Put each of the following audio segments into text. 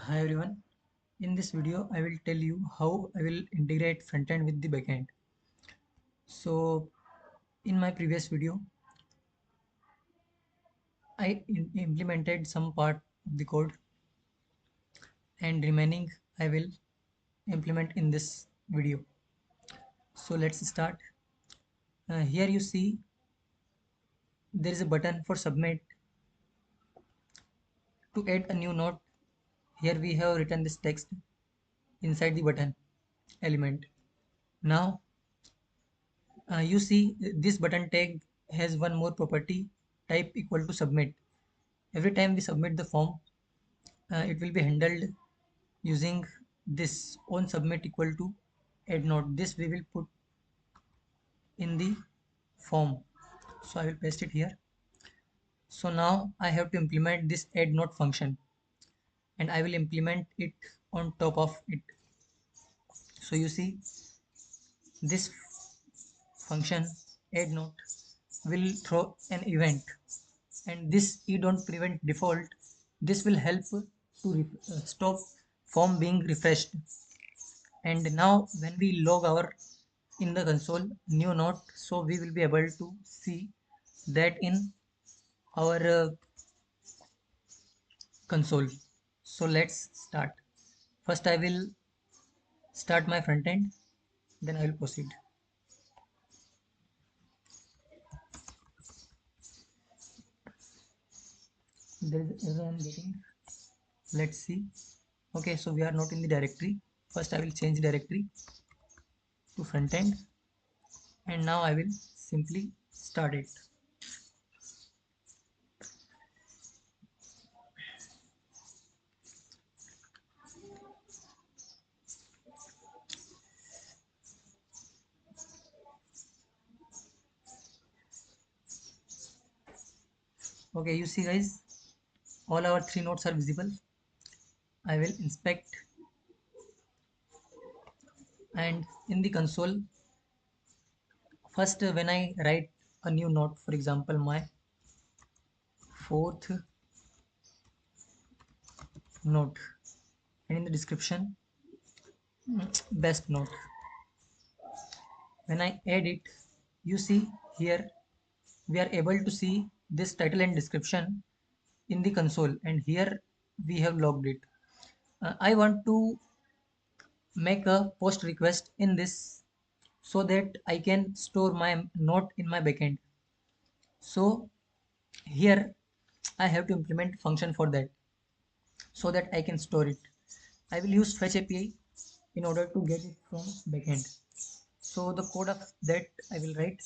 Hi everyone. In this video, I will tell you how I will integrate frontend with the backend. So, in my previous video, I implemented some part of the code, and remaining I will implement in this video. So let's start. Here you see there is a button for submit. To add a new node, here we have written this text inside the button element. Now you see this button tag has one more property, type equal to submit. Every time we submit the form, it will be handled using this on submit equal to add node. This we will put in the form. So I will paste it here. So now I have to implement this add node function, and I will implement it on top of it. So you see this function add node will throw an event, and this e don't prevent default. This will help to stop form being refreshed. And now when we log our in the console new node, so we will be able to see that in our console. So let's start. First I will start my front end, then I will proceed. There is error I am getting. Let's see. Okay, so we are not in the directory. First I will change directory to front end, and now I will simply start it. Okay, you see guys, all our three nodes are visible. I will inspect, and in the console, first when I write a new node, for example my fourth node, and in the description best node, when I add it, you see here we are able to see this title and description in the console, and here we have logged it. I want to make a post request in this so that I can store my node in my backend. So here I have to implement function for that so that I can store it. I will use fetch API in order to get it from backend. So the code of that I will write.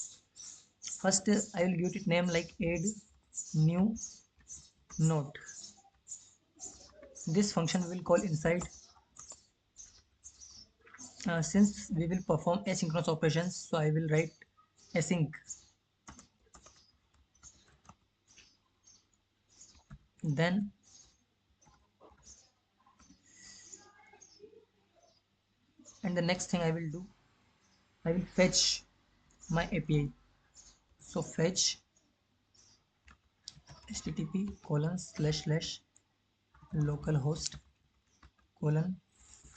First I will give it name like add new node. This function we will call inside. Since we will perform asynchronous operations, so I will write async. Then and the next thing I will do, I will fetch my API. So fetch http://localhost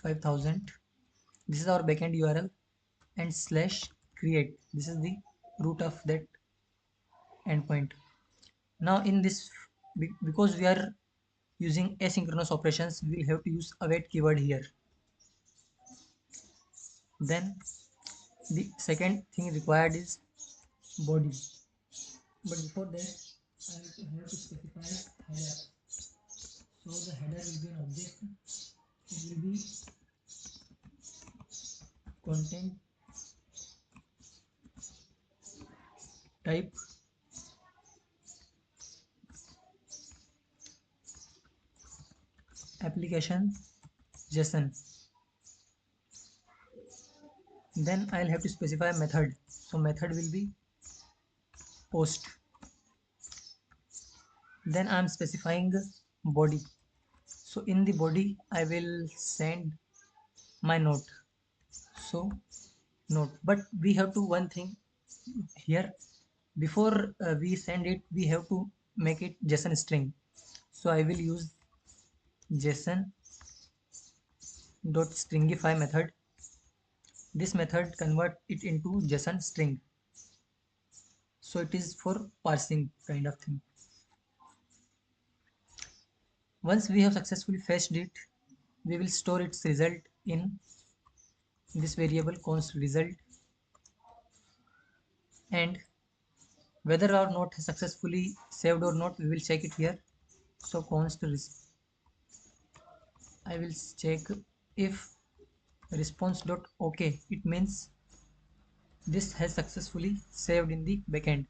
5000. This is our backend URL, and slash create. This is the root of that endpoint. Now in this, because we are using asynchronous operations, we will have to use await keyword here. Then the second thing required is body. But before that, I have to specify header. So the header will be an object. It will be content type application JSON. Then I'll have to specify method. So method will be post. Then I'm specifying body. So in the body I will send my note. So note, but we have to one thing here, before we send it we have to make it JSON string. So I will use JSON dot stringify method. This method convert it into JSON string. So it is for parsing kind of thing. Once we have successfully fetched it, we will store its result in this variable const result, and whether or not successfully saved or not, we will check it here. So const I will check if response dot okay, it means this has successfully saved in the backend.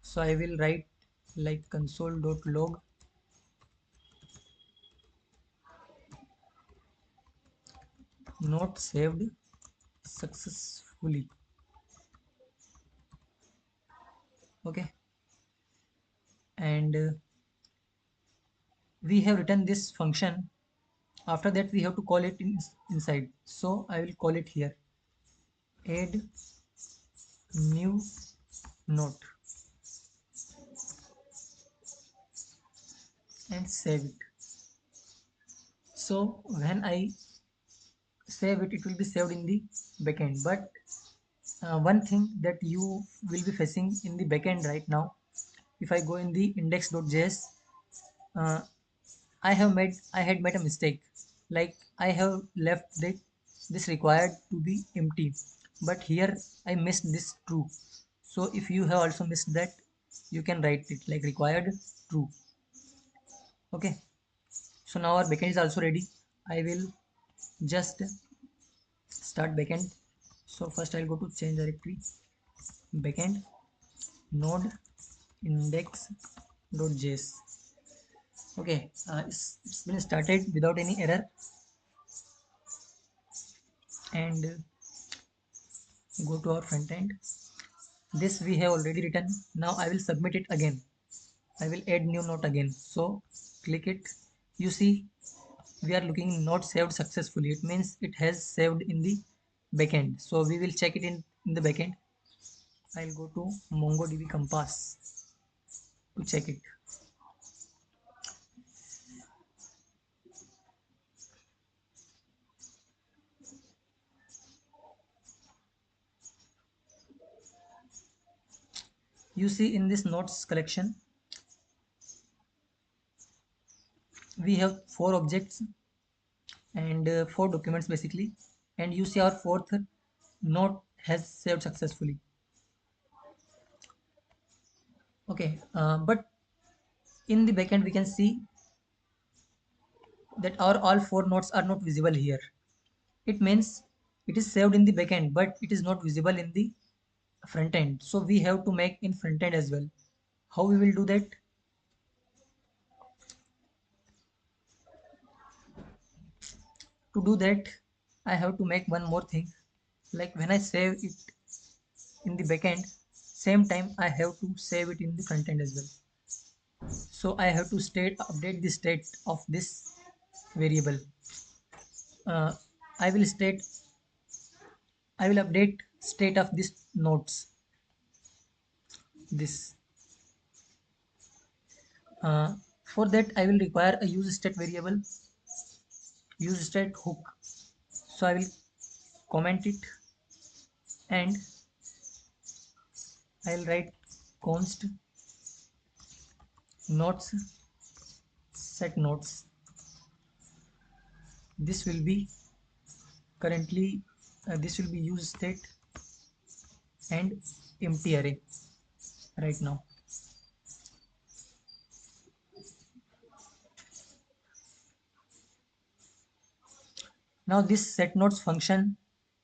So I will write like console.log not saved successfully. Okay, and we have written this function. After that we have to call it inside. So I will call it here add new note and save it. So when I save it, it will be saved in the backend. But one thing that you will be facing in the backend right now, if I go in the index.js, uh, I had made a mistake. Like I have left this required to be empty, but here I missed this true. So if you have also missed that, you can write it like required true. Okay. So now our backend is also ready. I will just start backend. So first I'll go to change directory, backend, node, index.js. Okay, it's been started without any error, and go to our front end. This we have already written. Now I will submit it again. I will add new note again. So click it. You see, we are looking not saved successfully. It means it has saved in the backend. So we will check it in the backend. I'll go to MongoDB Compass to check it. You see in this notes collection, we have 4 objects and 4 documents basically. And you see our fourth note has saved successfully. Okay, but in the backend we can see that our all 4 nodes are not visible here. It means it is saved in the backend, but it is not visible in the front end. So we have to make in front end as well. How we will do that? To do that, I have to make one more thing. Like when I save it in the backend, same time I have to save it in the front end as well. So I have to update the state of this variable. Uh, I will state I will update state of this nodes. This for that I will require a use state variable, use state hook. So I will comment it, and I will write const nodes set nodes. This will be currently this will be use state and empty array right now. Now this set nodes function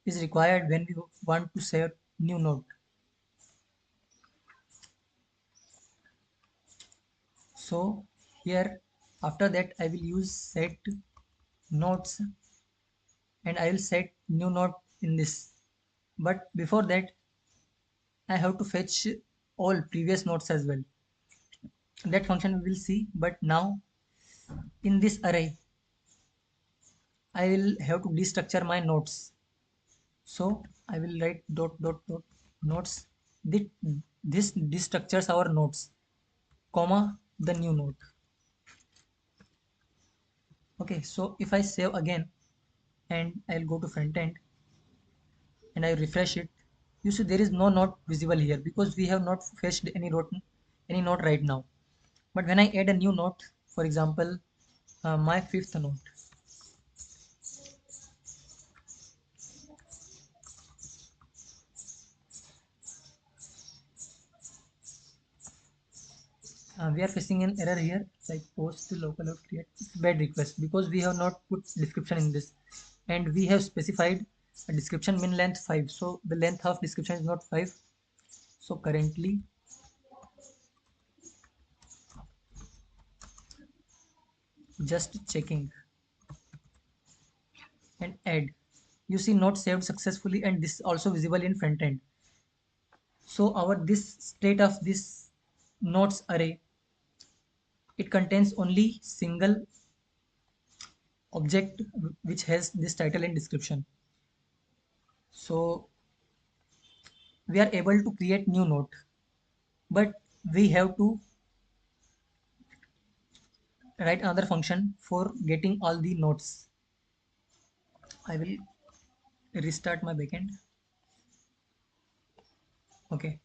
is required when we want to save new node. So here after that I will use set nodes, and I will set new node in this. But before that I have to fetch all previous nodes as well. That function we will see, but now in this array I will have to destructure my nodes. So I will write dot dot dot nodes. This destructures our nodes, comma the new node. Okay, so if I save again and I'll go to front end and I refresh it. You see there is no note visible here because we have not fetched any note right now. But when I add a new note, for example, my fifth note, we are facing an error here, like post localhost create. It's bad request because we have not put description in this, and we have specified a description min length 5. So the length of description is not 5. So currently, just checking and add. You see note saved successfully, and this is also visible in front end. So our this state of this notes array, it contains only single object which has this title and description. So we are able to create new note, but we have to write another function for getting all the notes. I will restart my backend. Okay,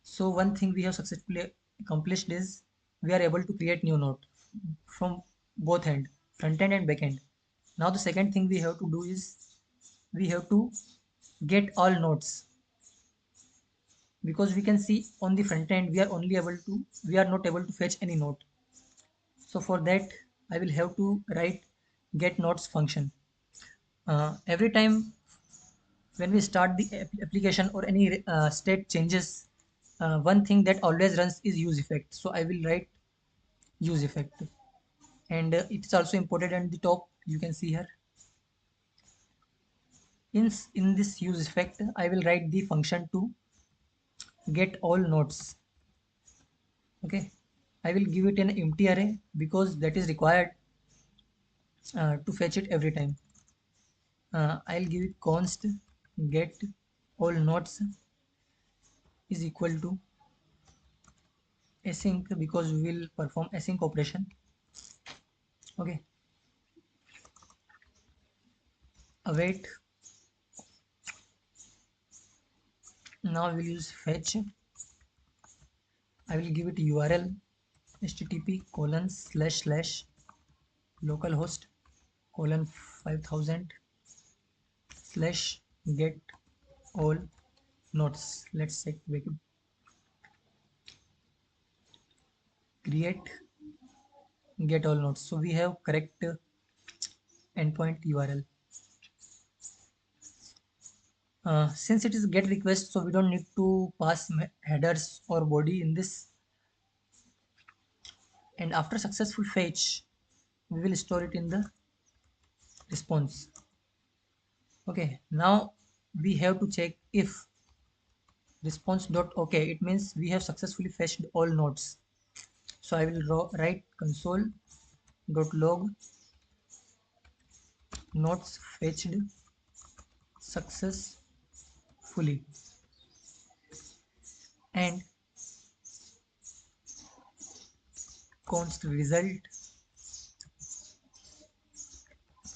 so one thing we have successfully accomplished is we are able to create new note from both end, front end and back end. Now the second thing we have to do is we have to get all nodes, because we can see on the front end we are not able to fetch any node. So for that I will have to write get nodes function. Every time when we start the application or any state changes, one thing that always runs is use effect. So I will write use effect, and it's also imported at the top. You can see here in this use effect I will write the function to get all nodes. Okay, I will give it an empty array because that is required to fetch it every time. I'll give it const get all nodes is equal to async because we will perform async operation. Okay, await. Now we'll use fetch. I will give it URL http colon slash slash localhost colon 5000 slash get all nodes. Let's check create get all nodes. So we have correct endpoint URL. Since it is get request, so we don't need to pass headers or body in this. And after successful fetch, we will store it in the response. Okay, now we have to check if response dot okay, it means we have successfully fetched all nodes. So I will write console dot log nodes fetched successfully, and const result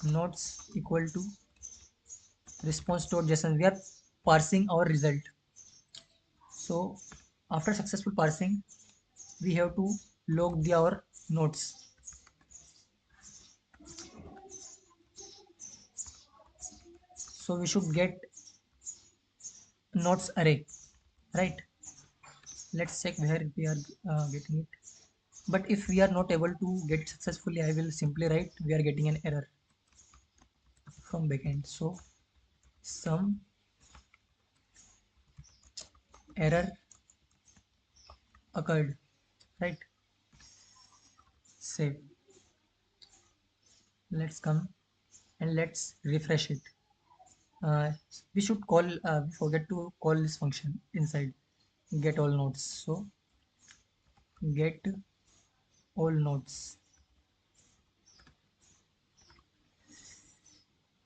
nodes equal to response.json. We are parsing our result. So after successful parsing, we have to log our nodes. So we should get nodes array, right? Let's check where we are getting it. But if we are not able to get it successfully, I will simply write we are getting an error from backend. So some error occurred, right? Save. Let's come and let's refresh it. We should call, we forget to call this function inside get all nodes. So get all nodes.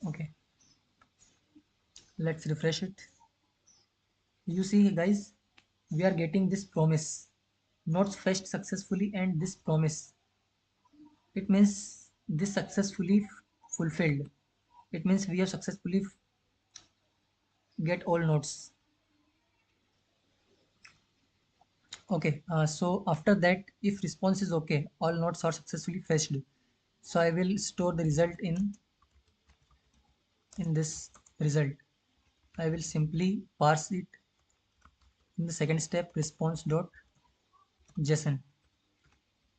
Okay, let's refresh it. You see guys, we are getting this promise nodes fetched successfully, and this promise, it means this successfully fulfilled. It means we have successfully get all nodes. Okay, so after that, if response is okay, all nodes are successfully fetched. So I will store the result in this result. I will simply parse it in the second step response.json.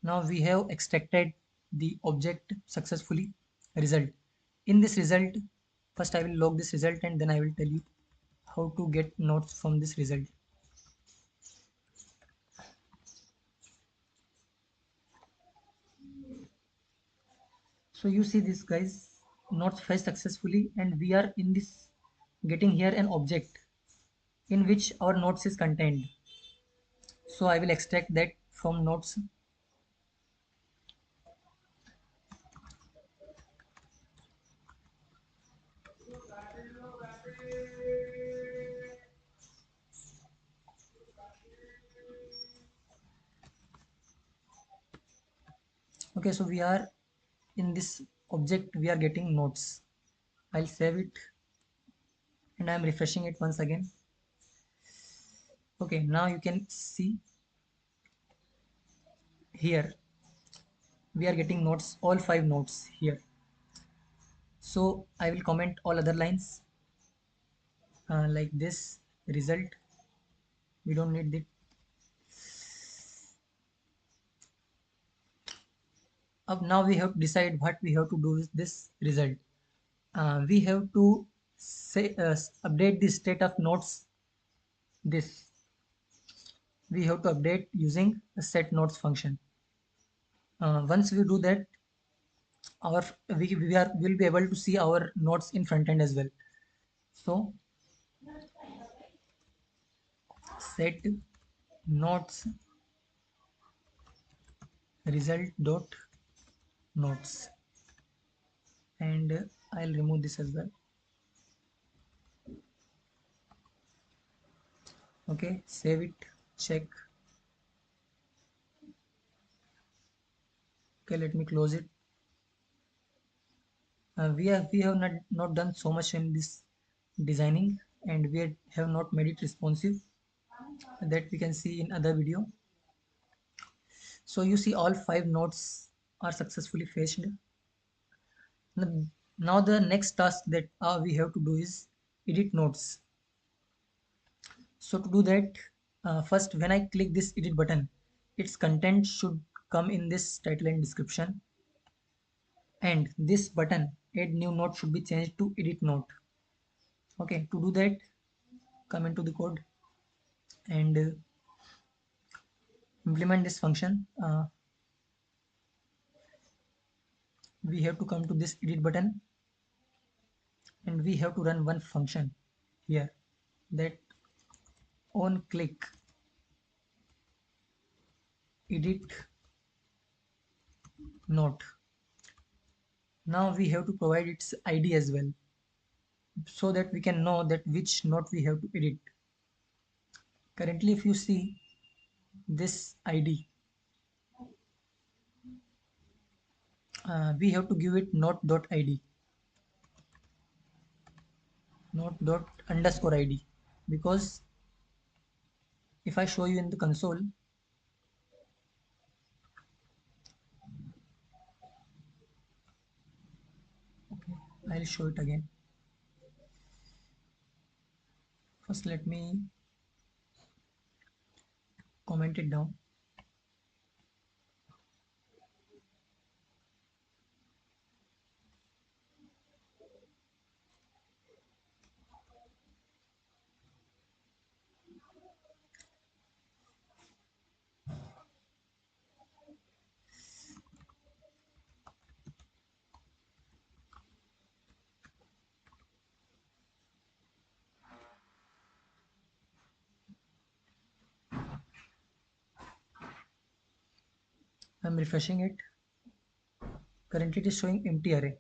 Now we have extracted the object successfully result. In this result, first I will log this result and then I will tell you how to get nodes from this result. So you see this guys, nodes fetched successfully, and we are in this getting here an object in which our nodes is contained. So I will extract that from nodes. Okay, so we are in this object, we are getting nodes. I'll save it and I'm refreshing it once again. Okay, now you can see here we are getting nodes, all 5 nodes here. So I will comment all other lines like this result. We don't need it. Up now we have to decide what we have to do with this result. We have to say update the state of nodes. This we have to update using a set nodes function. Once we do that, our will be able to see our nodes in front end as well. So set nodes result dot nodes, and I'll remove this as well. Okay, save it, check. Okay, let me close it. We have not done so much in this designing, and have not made it responsive, that we can see in other video. So you see all 5 nodes are successfully fetched. Now the next task that we have to do is edit nodes. So to do that, first when I click this edit button, its content should come in this title and description, and this button add new node should be changed to edit node. Okay, to do that, come into the code and implement this function. We have to come to this edit button and we have to run one function here, that on click edit node. Now we have to provide its ID as well, so that we can know that which node we have to edit. Currently, if you see this ID, we have to give it node.id, node._id, because if I show you in the console, okay, I'll show it again. First, let me comment it down. I'm refreshing it. Currently, it is showing empty array.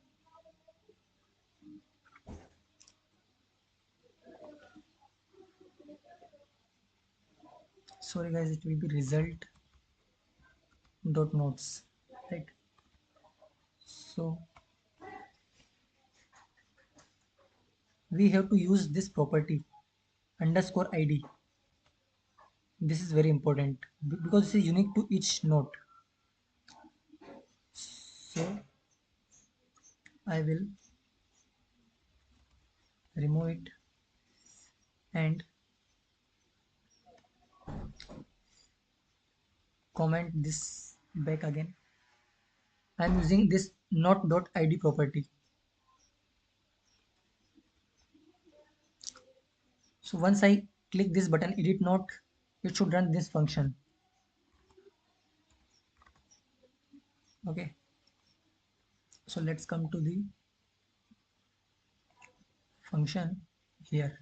Sorry guys, it will be result dot nodes, right? So we have to use this property underscore id. This is very important because this is unique to each node. So I will remove it and comment this back again. I'm using this not.id property. So once I click this button edit note, it should run this function. Okay, so let's come to the function here.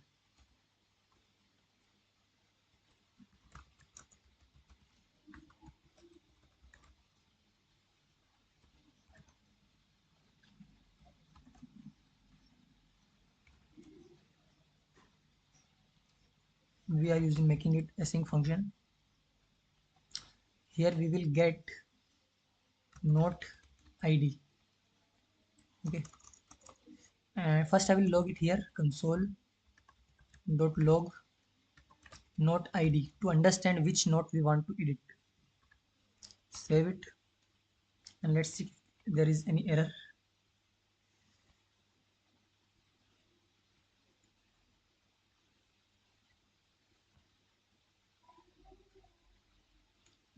We are using making it async function. Here we will get note id. Okay, and first I will log it here console.log note id to understand which note we want to edit. Save it and let's see if there is any error.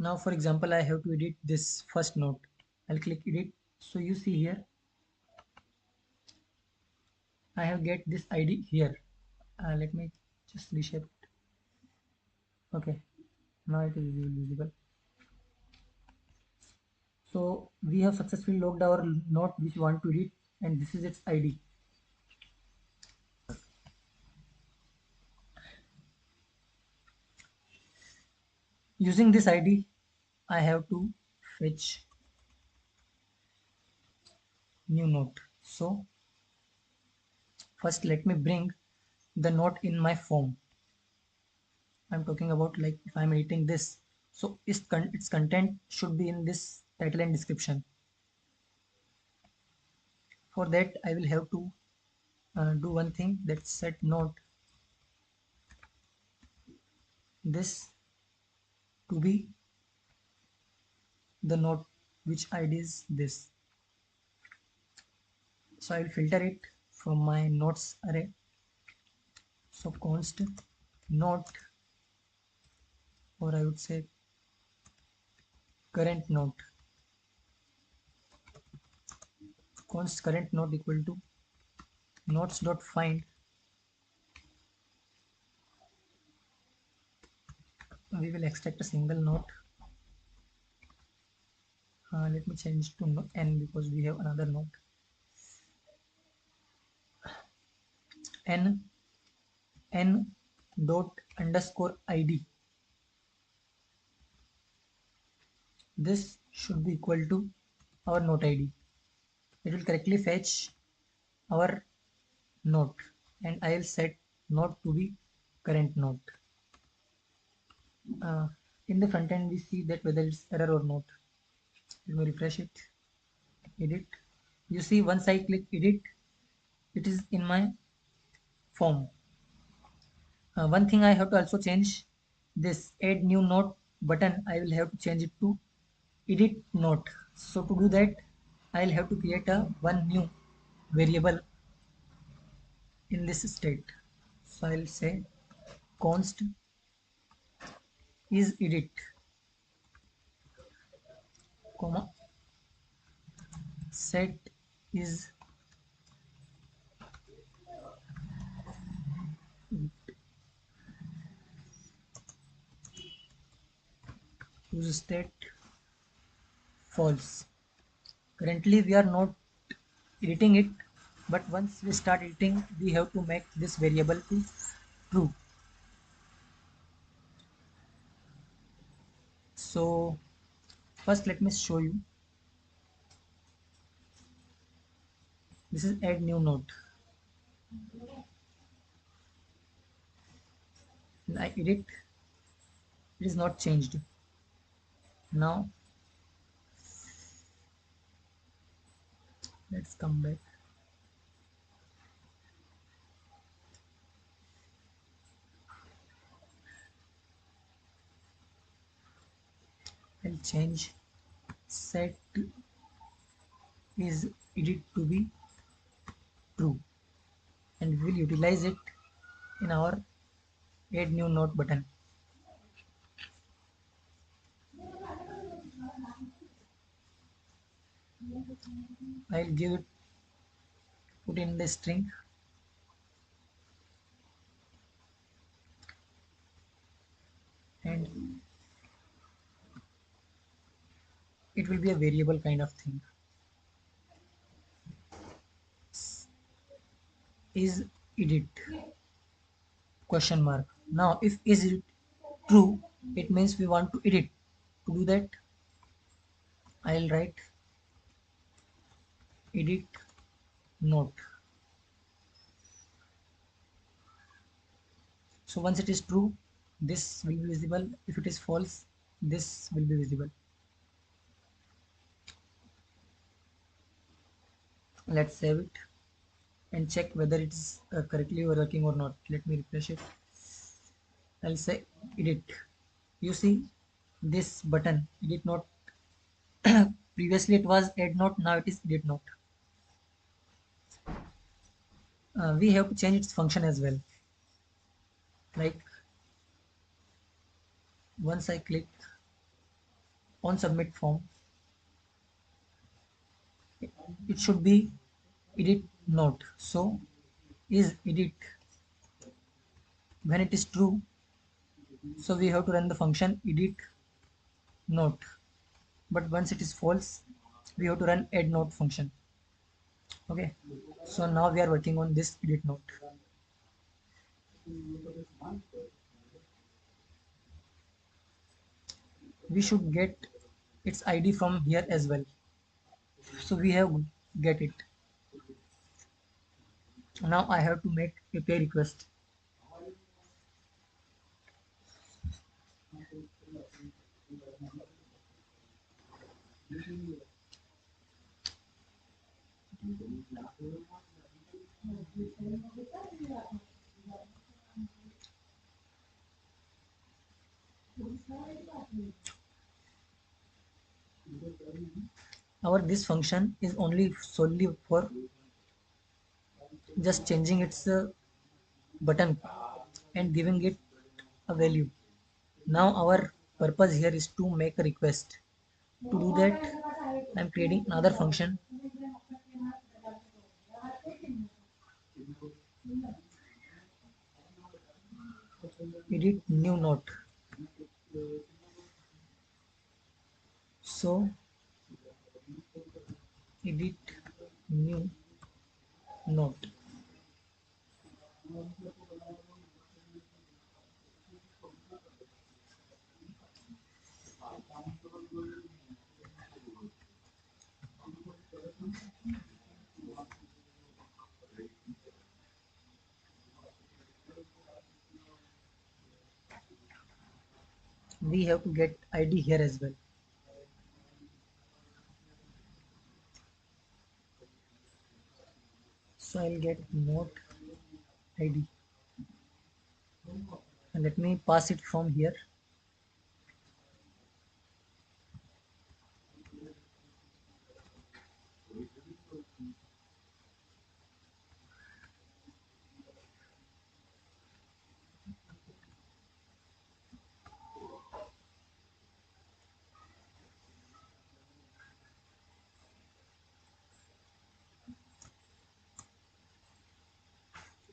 Now for example I have to edit this first note. I'll click edit. So you see here I have get this id here. Let me just reshape it. Okay, now it is visible. So we have successfully logged our note which we want to edit and this is its id. Using this id I have to fetch new note. So first let me bring the note in my form. I'm talking about like if I'm editing this, so its content should be in this title and description. For that I will have to do one thing, that's set note this to be the note which id is this. So I will filter it from my notes array. So const note, or I would say current note, const current note equal to notes dot find. We will extract a single note. Let me change to n because we have another note. n n dot underscore id. This should be equal to our note id. It will correctly fetch our note and I will set note to be current note. In the front end we see that whether it's error or not. Let me refresh it. Edit. You see once I click edit, it is in my form. One thing I have to also change, this add new note button I will have to change it to edit note. So to do that I'll have to create a one new variable in this state. So I'll say const is edit comma set is use state false. Currently we are not editing it, but once we start editing we have to make this variable to true. So first let me show you. This is add new note. When I edit, it is not changed. Now let's come back. I'll change set is edit to be true, and we will utilize it in our add new note button. I'll give it, put in the string, and it will be a variable kind of thing. Is edit question mark. Now if is it true, it means we want to edit. To do that, I'll write edit note. So once it is true, this will be visible. If it is false, this will be visible. Let's save it and check whether it is correctly working or not. Let me refresh it. I'll say edit. You see this button edit note. Previously it was add note, now it is edit note. We have to change its function as well. Like once I click on submit form, it should be edit note. So is edit when it is true, so we have to run the function edit note. But once it is false, we have to run add note function. Okay, so now we are working on this edit note. We should get its ID from here as well. So we have get it. Now I have to make API request. Our this function is only solely for just changing its button and giving it a value. Now our purpose here is to make a request. To do that, I'm creating another function. Edit new note. So edit new note. We have to get ID here as well. So I'll get note ID and let me pass it from here.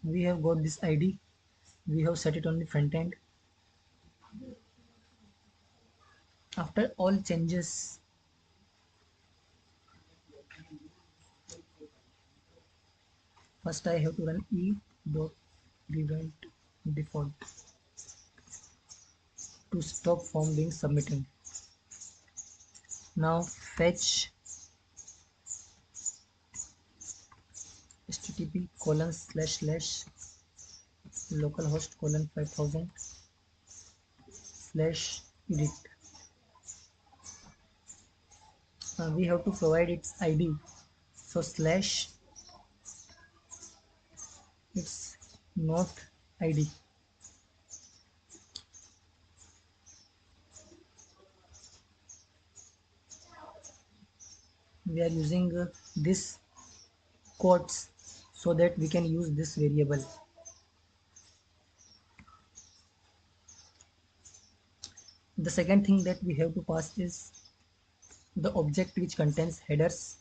We have got this ID. We have set it on the front end. After all changes, first I have to run e dot prevent default to stop form being submitted. Now fetch http colon slash slash localhost colon 5000 slash edit. We have to provide its ID. So slash its not ID. we are using this quotes so that we can use this variable. The second thing that we have to pass is the object which contains headers.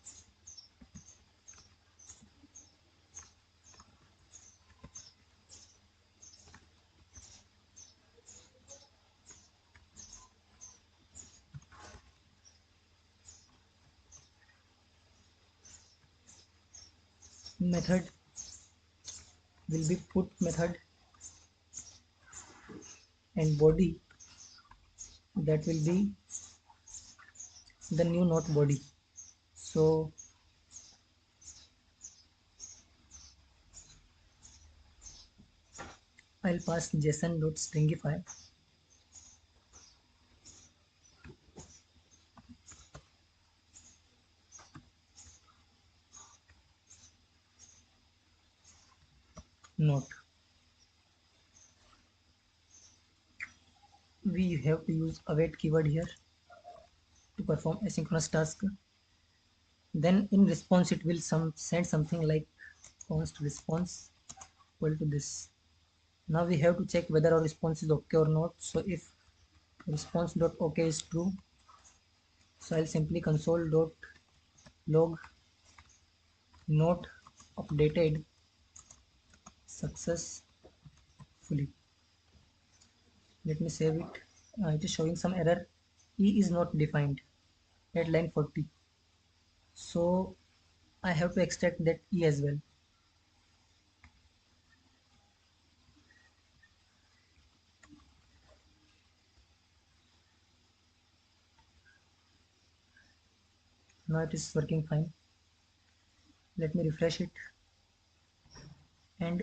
Method will be put method, and body, that will be the new node body. So I'll pass json.stringify. Note, we have to use await keyword here to perform asynchronous task. Then in response it will send something like const response equal to this. Now we have to check whether our response is okay or not. So if response.ok is true, so I'll simply console.log not updated successfully. Let me save it. It is showing some error. E is not defined at line 40. So I have to extract that E as well. Now it is working fine. Let me refresh it. And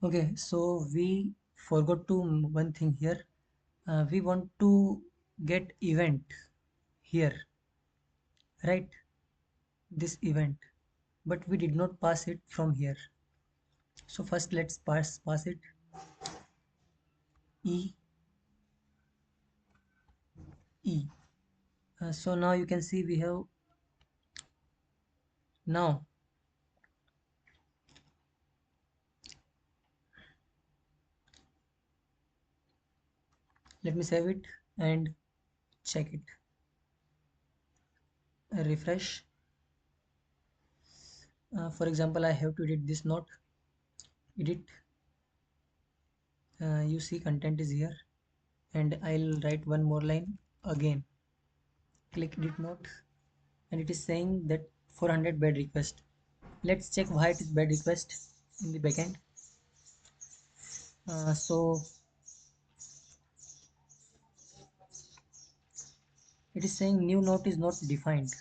okay, so we forgot to one thing here. We want to get event here, right? This event, but we did not pass it from here. So first let's pass it e e. So now you can see we have now. Let me save it and check it. Refresh. For example, I have to edit this note. Edit. You see content is here, and I'll write one more line again. Click edit note, and it is saying that 400 bad request. Let's check why it is bad request in the backend. So it is saying new note is not defined.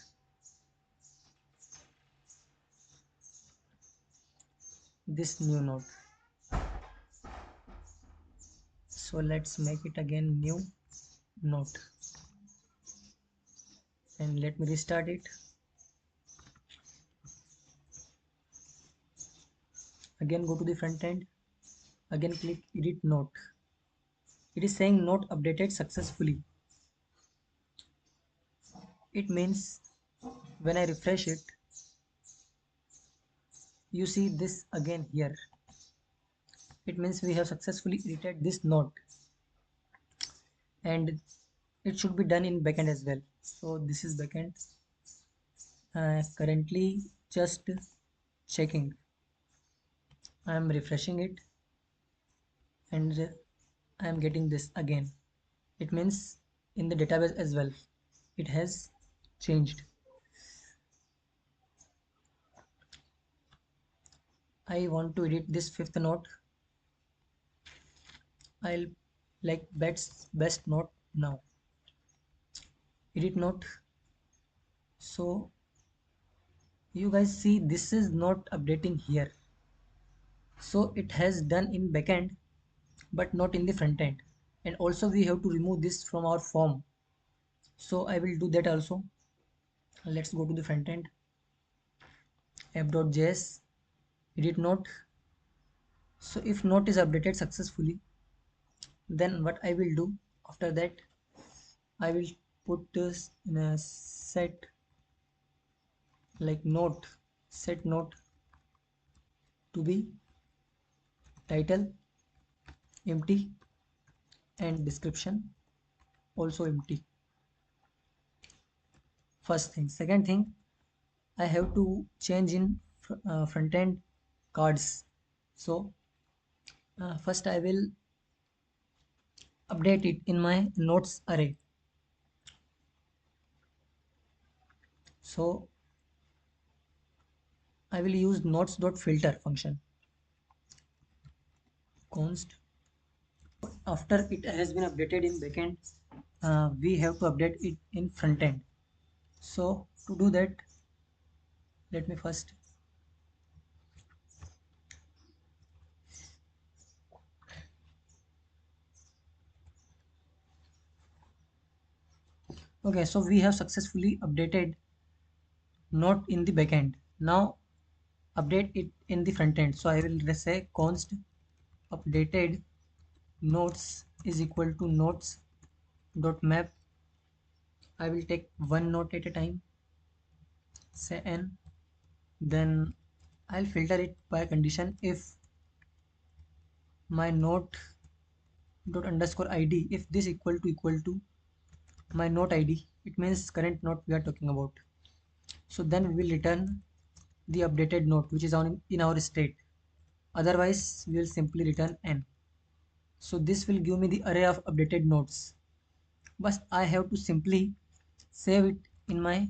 This new note. So let's make it again new note, and let me restart it. Again go to the front end. Again click edit note. It is saying note updated successfully. It means when I refresh it, you see this again here. It means we have successfully edited this note, and it should be done in backend as well. So this is backend. Currently just checking. I am refreshing it, and I am getting this again. It means in the database as well it has changed. I want to edit this fifth note. I'll like best note now. Edit note. So you guys see this is not updating here. So it has done in backend but not in the front end. And also we have to remove this from our form. So I will do that also. Let's go to the front end. app.js, edit note. So if note is updated successfully, then what I will do after that, I will put this in a set like note, set note to be title empty and description also empty. First thing. Second thing, I have to change in front end cards. So first I will update it in my notes array. So I will use notes.filter function. Const after it has been updated in backend, we have to update it in front end. So to do that, let me first okay, so we have successfully updated note in the backend. Now update it in the front end. So I will just say const updated notes is equal to notes dot map. I will take one note at a time, say n, then I'll filter it by condition if my note dot underscore id, if this equal to my note id, it means current note we are talking about. So then we will return the updated note which is on in our state, otherwise we will simply return n. So this will give me the array of updated notes, but I have to simply save it in my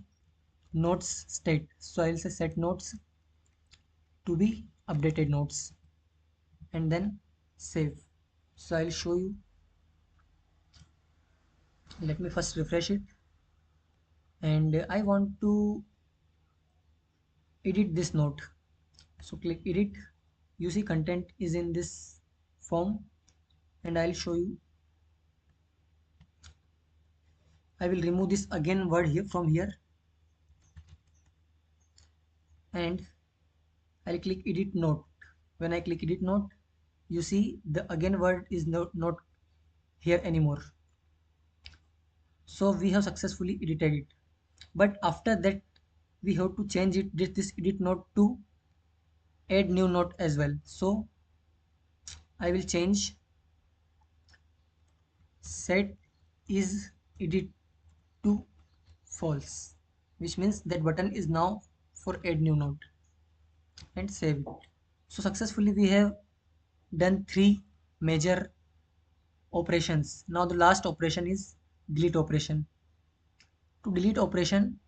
notes state. So I'll say set notes to be updated notes and then save. So I'll show you. Let me first refresh it, and I want to edit this note. So click edit. You see content is in this form, and I'll show you. I will remove this again word here from here, and I'll click edit note. When I click edit note, you see the again word is not here anymore. So we have successfully edited it, but after that we have to change it this edit note to add new note as well. So I will change set is edit to false, which means that button is now for add new note, and save it. So successfully we have done three major operations. Now the last operation is delete operation. To delete operation,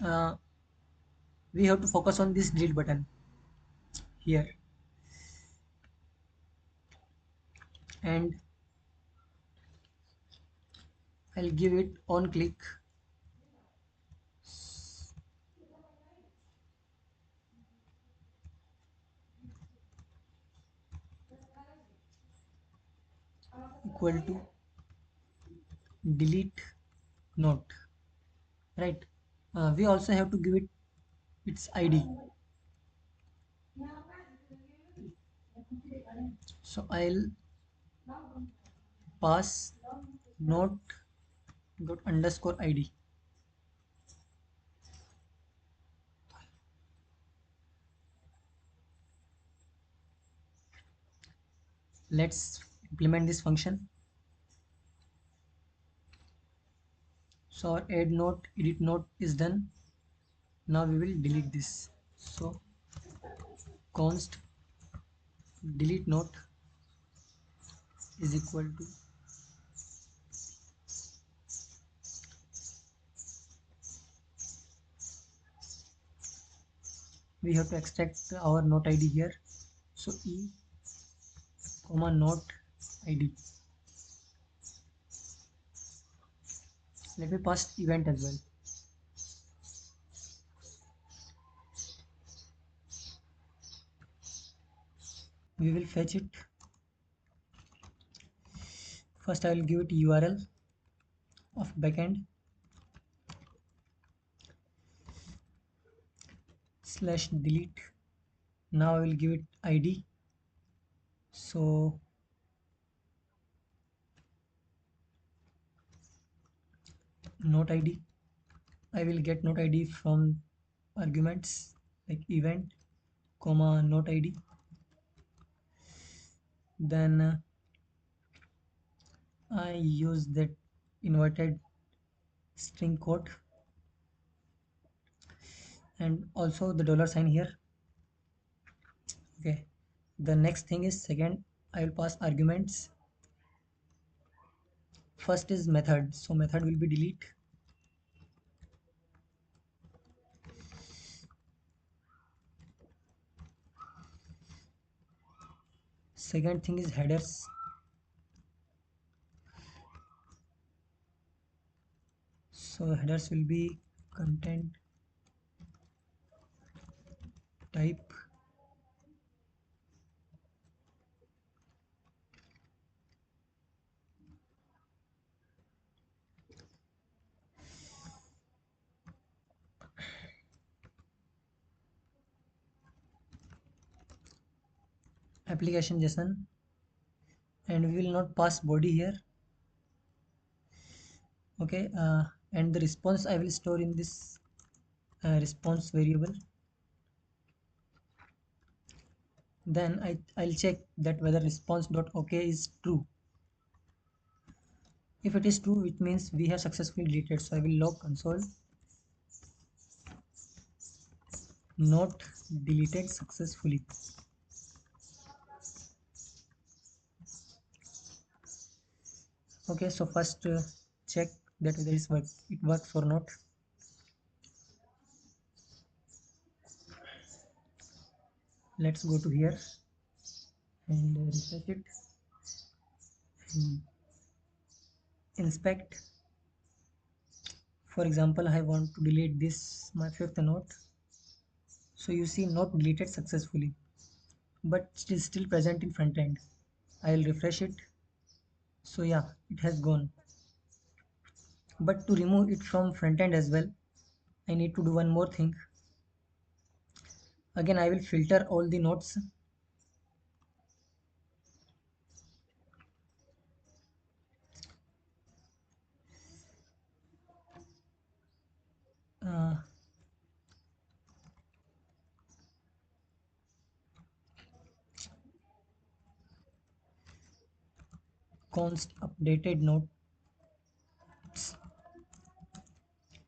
uh, we have to focus on this delete button here, and I'll give it on click equal to delete note, right? We also have to give it its id. So I'll pass note dot underscore id. Let's implement this function. So our add note edit note is done. Now we will delete this. So const delete note is equal to we have to extract our note id here. So e comma note id. Let me pass event as well. We will fetch it. First I will give it url of backend slash delete. Now I will give it id. So note id, I will get note id from arguments like event comma note id, then I use that inverted string quote and also the dollar sign here. Okay, the next thing is second, I will pass arguments. First is method, so method will be delete. Second thing is headers, so headers will be content type. Application JSON, and we will not pass body here. Okay, and the response I will store in this response variable. Then I'll check that whether response.ok is true. If it is true, it means we have successfully deleted, so I will log console not deleted successfully. Okay, so first check that whether it works or not. Let's go to here and refresh it and inspect. For example, I want to delete this my fifth note, so you see not deleted successfully, but it is still present in front end. I'll refresh it, so yeah, it has gone. But to remove it from front end as well, I need to do one more thing. Again, I will filter all the nodes. uh, const updated nodes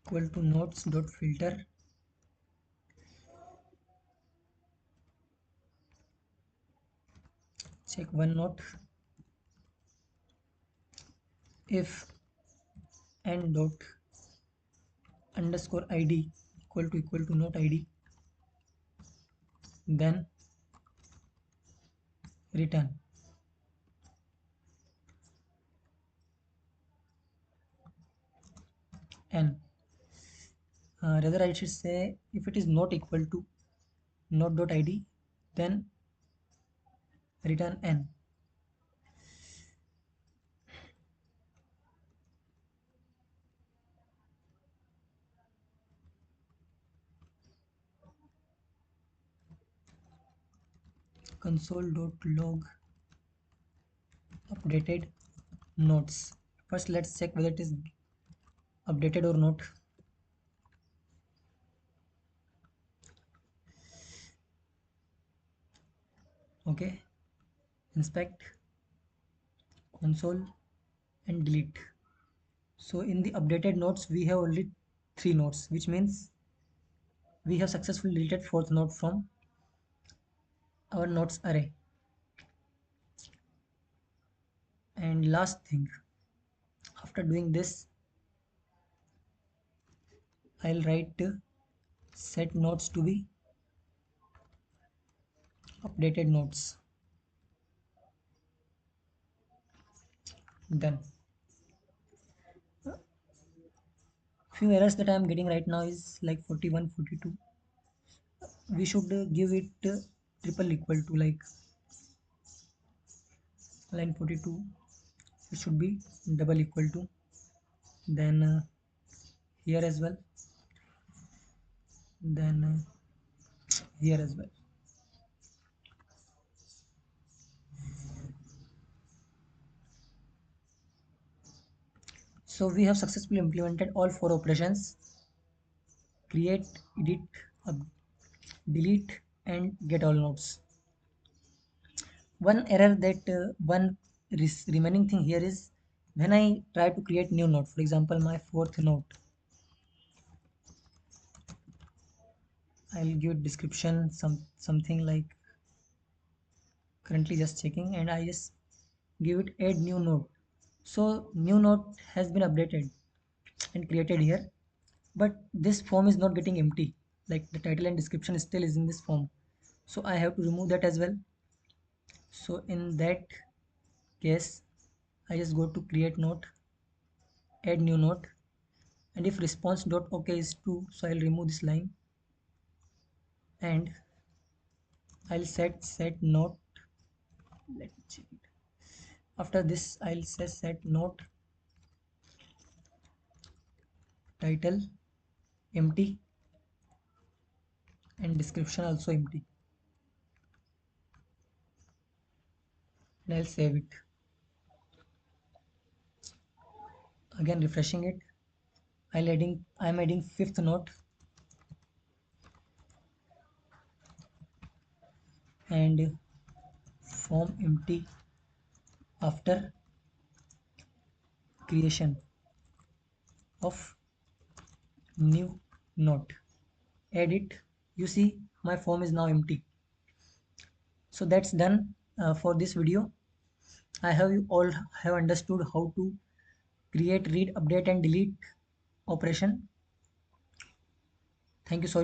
equal to nodes dot filter. Check one node. If n dot underscore id equal to note id, then return n. Rather I should say if it is not equal to note dot id, then return n. Console dot log updated nodes. First let's check whether it is updated or not. Okay, inspect console and delete. So in the updated nodes we have only 3 nodes, which means we have successfully deleted fourth node from our nodes array. And last thing, after doing this, I'll write set nodes to be updated nodes. Then few errors that I am getting right now is like 41, 42. We should give it triple equal to, like line 42, it should be double equal to, then here as well, then here as well. So we have successfully implemented all four operations: create, edit, uh, delete and get all nodes. One error that one remaining thing here is when I try to create new node, for example my fourth node, I'll give description something like currently just checking, and I just give it add new node. So new node has been updated and created here, but this form is not getting empty, like the title and description still is in this form. So I have to remove that as well. So in that case, I just go to create node, add new node, and if response.ok is true, so I'll remove this line and I'll set node. Let me check it. After this, I'll say set node title empty and description also empty, and I'll save it. Again refreshing it. I'm adding fifth node and form empty after creation of new node. Add it. You see my form is now empty. So that's done for this video. I have you all have understood how to create, read, update and delete operation. Thank you so